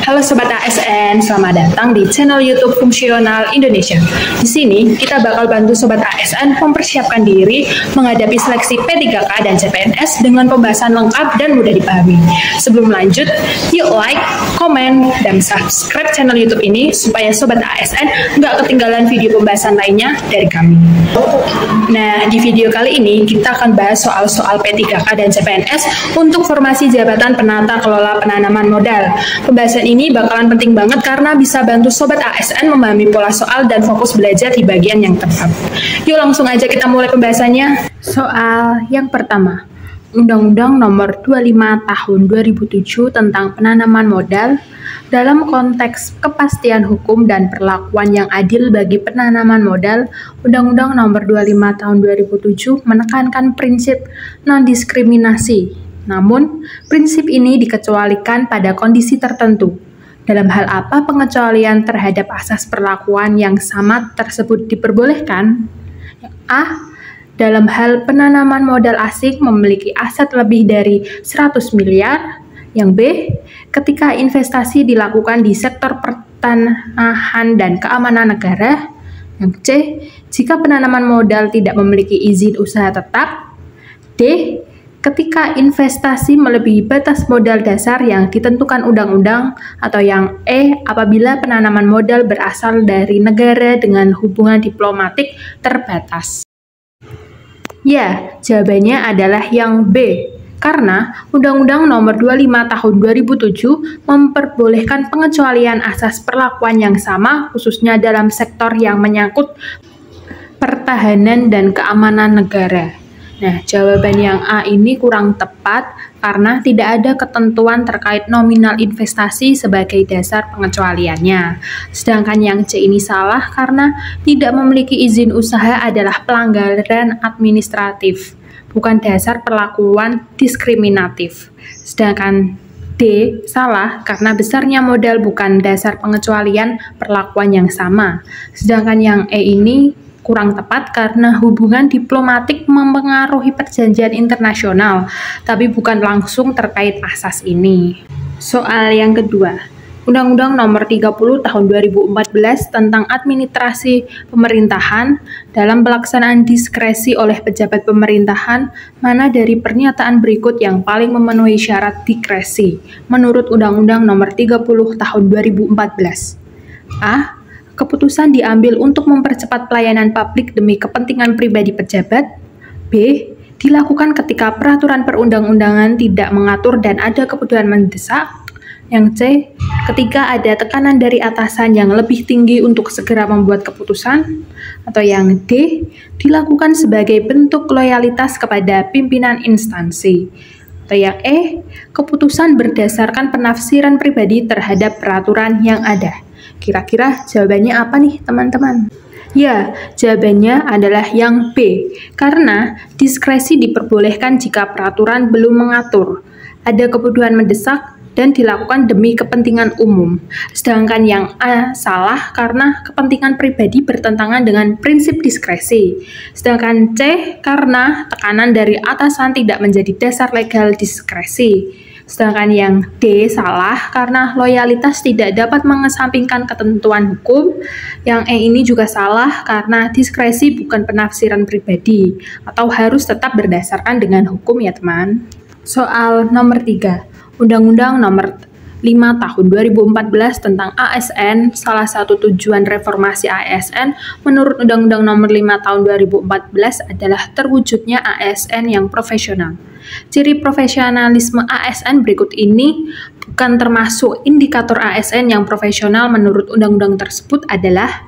Halo Sobat ASN, selamat datang di channel YouTube Fungsional Indonesia. Di sini kita bakal bantu Sobat ASN mempersiapkan diri menghadapi seleksi P3K dan CPNS dengan pembahasan lengkap dan mudah dipahami. Sebelum lanjut, yuk like, komen, dan subscribe channel YouTube ini supaya Sobat ASN nggak ketinggalan video pembahasan lainnya dari kami. Nah, di video kali ini kita akan bahas soal-soal P3K dan CPNS untuk formasi jabatan penata kelola penanaman modal. Pembahasan ini bakalan penting banget karena bisa bantu Sobat ASN memahami pola soal dan fokus belajar di bagian yang tepat. Yuk langsung aja kita mulai pembahasannya. Soal yang pertama, Undang-Undang Nomor 25 Tahun 2007 tentang penanaman modal dalam konteks kepastian hukum dan perlakuan yang adil bagi penanaman modal. Undang-Undang Nomor 25 Tahun 2007 menekankan prinsip non-diskriminasi. Namun, prinsip ini dikecualikan pada kondisi tertentu. Dalam hal apa pengecualian terhadap asas perlakuan yang sama tersebut diperbolehkan? A. Dalam hal penanaman modal asing memiliki aset lebih dari 100 miliar. Yang B. Ketika investasi dilakukan di sektor pertanahan dan keamanan negara. Yang C. Jika penanaman modal tidak memiliki izin usaha tetap. D. Ketika investasi melebihi batas modal dasar yang ditentukan undang-undang, atau yang E, apabila penanaman modal berasal dari negara dengan hubungan diplomatik terbatas. Ya, jawabannya adalah yang B, karena Undang-Undang Nomor 25 Tahun 2007 memperbolehkan pengecualian asas perlakuan yang sama khususnya dalam sektor yang menyangkut pertahanan dan keamanan negara. Nah, jawaban yang A ini kurang tepat karena tidak ada ketentuan terkait nominal investasi sebagai dasar pengecualiannya. Sedangkan yang C ini salah karena tidak memiliki izin usaha adalah pelanggaran administratif, bukan dasar perlakuan diskriminatif. Sedangkan D salah karena besarnya modal bukan dasar pengecualian perlakuan yang sama. Sedangkan yang E ini kurang tepat karena hubungan diplomatik mempengaruhi perjanjian internasional, tapi bukan langsung terkait asas ini. Soal yang kedua, Undang-Undang Nomor 30 Tahun 2014 tentang administrasi pemerintahan dalam pelaksanaan diskresi oleh pejabat pemerintahan, mana dari pernyataan berikut yang paling memenuhi syarat diskresi menurut Undang-Undang Nomor 30 Tahun 2014? A. Keputusan diambil untuk mempercepat pelayanan publik demi kepentingan pribadi pejabat. B. Dilakukan ketika peraturan perundang-undangan tidak mengatur dan ada kebutuhan mendesak. Yang C. Ketika ada tekanan dari atasan yang lebih tinggi untuk segera membuat keputusan. Atau yang D. Dilakukan sebagai bentuk loyalitas kepada pimpinan instansi. Atau yang E. Keputusan berdasarkan penafsiran pribadi terhadap peraturan yang ada. Kira-kira jawabannya apa nih teman-teman? Ya, jawabannya adalah yang B, karena diskresi diperbolehkan jika peraturan belum mengatur, ada kebutuhan mendesak, dan dilakukan demi kepentingan umum. Sedangkan yang A salah karena kepentingan pribadi bertentangan dengan prinsip diskresi. Sedangkan C karena tekanan dari atasan tidak menjadi dasar legal diskresi. Sedangkan yang D salah karena loyalitas tidak dapat mengesampingkan ketentuan hukum. Yang E ini juga salah karena diskresi bukan penafsiran pribadi atau harus tetap berdasarkan dengan hukum ya teman. Soal nomor 3, Undang-Undang Nomor 5 Tahun 2014 tentang ASN, salah satu tujuan reformasi ASN menurut Undang-Undang Nomor 5 Tahun 2014 adalah terwujudnya ASN yang profesional. Ciri profesionalisme ASN berikut ini bukan termasuk indikator ASN yang profesional menurut undang-undang tersebut adalah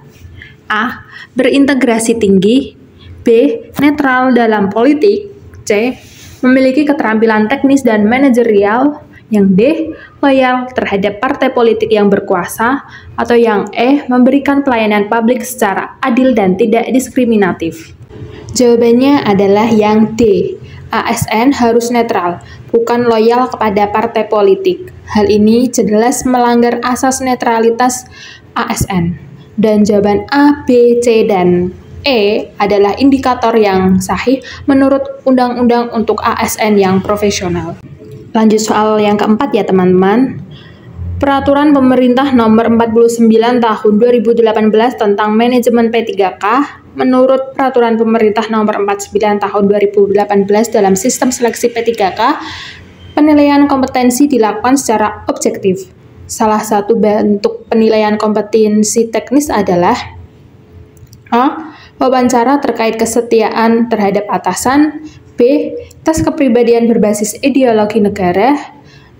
A. Berintegrasi tinggi. B. Netral dalam politik. C. Memiliki keterampilan teknis dan manajerial. Yang D. Loyal terhadap partai politik yang berkuasa. Atau yang E. Memberikan pelayanan publik secara adil dan tidak diskriminatif. Jawabannya adalah yang D. ASN harus netral, bukan loyal kepada partai politik. Hal ini jelas melanggar asas netralitas ASN. Dan jawaban A, B, C, dan E adalah indikator yang sahih menurut undang-undang untuk ASN yang profesional. Lanjut soal yang keempat ya teman-teman. Peraturan Pemerintah Nomor 49 Tahun 2018 tentang Manajemen P3K, menurut Peraturan Pemerintah Nomor 49 Tahun 2018 dalam sistem seleksi P3K, penilaian kompetensi dilakukan secara objektif. Salah satu bentuk penilaian kompetensi teknis adalah A. Wawancara terkait kesetiaan terhadap atasan. B. Tes kepribadian berbasis ideologi negara.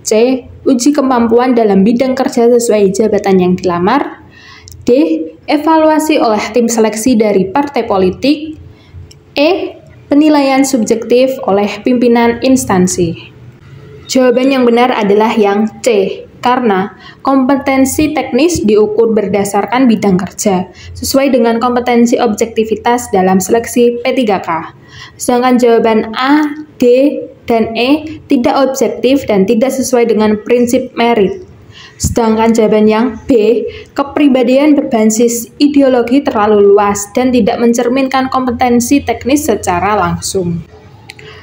C. Uji kemampuan dalam bidang kerja sesuai jabatan yang dilamar. D. Evaluasi oleh tim seleksi dari partai politik. E. Penilaian subjektif oleh pimpinan instansi. Jawaban yang benar adalah yang C, karena kompetensi teknis diukur berdasarkan bidang kerja, sesuai dengan kompetensi objektivitas dalam seleksi P3K. Sedangkan jawaban A, D, dan E tidak objektif dan tidak sesuai dengan prinsip merit. Sedangkan jawaban yang B, kepribadian berbasis ideologi terlalu luas dan tidak mencerminkan kompetensi teknis secara langsung.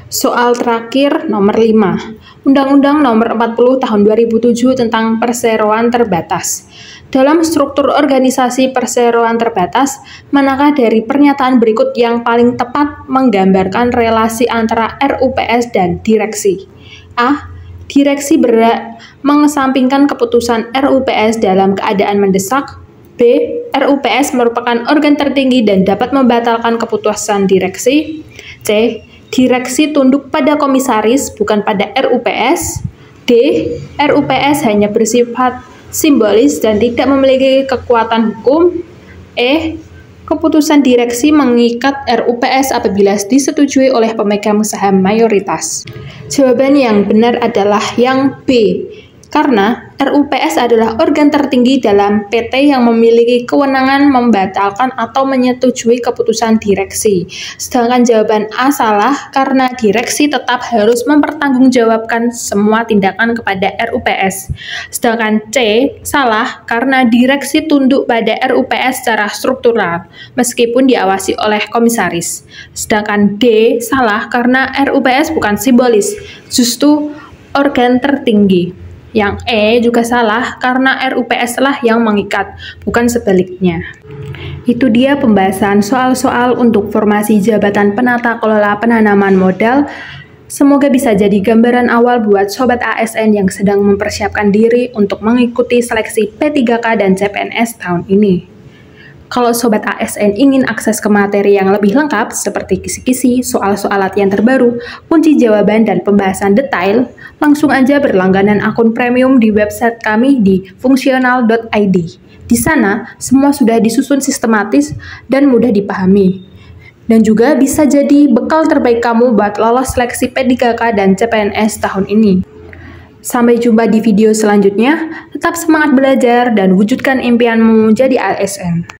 Soal terakhir nomor 5. Undang-Undang Nomor 40 Tahun 2007 tentang Perseroan Terbatas. Dalam struktur organisasi perseroan terbatas, manakah dari pernyataan berikut yang paling tepat menggambarkan relasi antara RUPS dan direksi? A. Direksi berhak mengesampingkan keputusan RUPS dalam keadaan mendesak. B. RUPS merupakan organ tertinggi dan dapat membatalkan keputusan direksi. C. Direksi tunduk pada komisaris, bukan pada RUPS. D. RUPS hanya bersifat simbolis dan tidak memiliki kekuatan hukum. E. Keputusan direksi mengikat RUPS apabila disetujui oleh pemegang saham mayoritas. Jawaban yang benar adalah yang B, karena RUPS adalah organ tertinggi dalam PT yang memiliki kewenangan membatalkan atau menyetujui keputusan direksi. Sedangkan jawaban A salah karena direksi tetap harus mempertanggungjawabkan semua tindakan kepada RUPS. Sedangkan C salah karena direksi tunduk pada RUPS secara struktural, meskipun diawasi oleh komisaris. Sedangkan D salah karena RUPS bukan simbolis, justru organ tertinggi. Yang E juga salah karena RUPS lah yang mengikat, bukan sebaliknya. Itu dia pembahasan soal-soal untuk formasi jabatan penata kelola penanaman modal. Semoga bisa jadi gambaran awal buat Sobat ASN yang sedang mempersiapkan diri untuk mengikuti seleksi P3K dan CPNS tahun ini. Kalau Sobat ASN ingin akses ke materi yang lebih lengkap seperti kisi-kisi, soal-soal latihan terbaru, kunci jawaban, dan pembahasan detail, langsung aja berlangganan akun premium di website kami di fungsional.id. Di sana, semua sudah disusun sistematis dan mudah dipahami. Dan juga bisa jadi bekal terbaik kamu buat lolos seleksi P3K dan CPNS tahun ini. Sampai jumpa di video selanjutnya, tetap semangat belajar dan wujudkan impianmu jadi ASN.